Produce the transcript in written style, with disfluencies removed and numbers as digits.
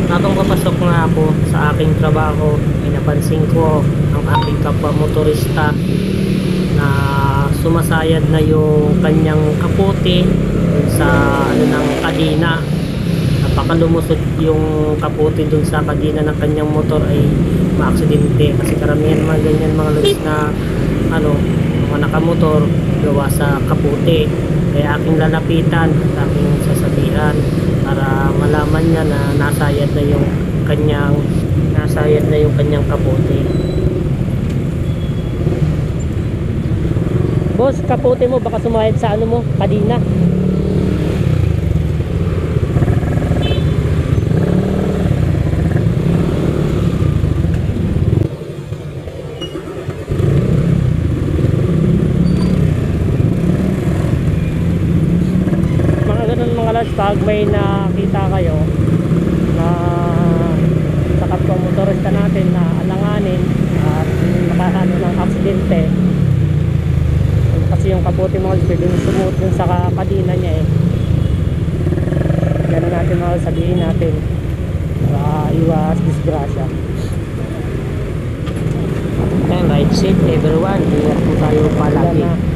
Habang papasok nga ako sa aking trabaho, ay napansin ko ang aking kapwa motorista na sumasayad na yung kanyang kapote sa ano ng kadena. Napakalumusot yung kapote dun sa kadena ng kanyang motor ay maaksidente, kasi karamihan mga ganyan mga lods na ano, mga nakamotor gawa sa kapote. Kaya aking lalapitan at aking sasabihan para malaman niya na nasayad na yung kanyang kapote. Boss, kapote mo baka sumayad sa ano mo, kadena. Mga ganun mga lads, pag may nakita kayo na sa kapwa motorista natin na alanganin at nakahano ng aksidente, kasi yung kapote mga lads pwede sumuot dun sa kadena niya eh. Ganun natin mga lads, sabihin natin para iwas disgrasya. And ride safe everyone, ingat po tayo palagi.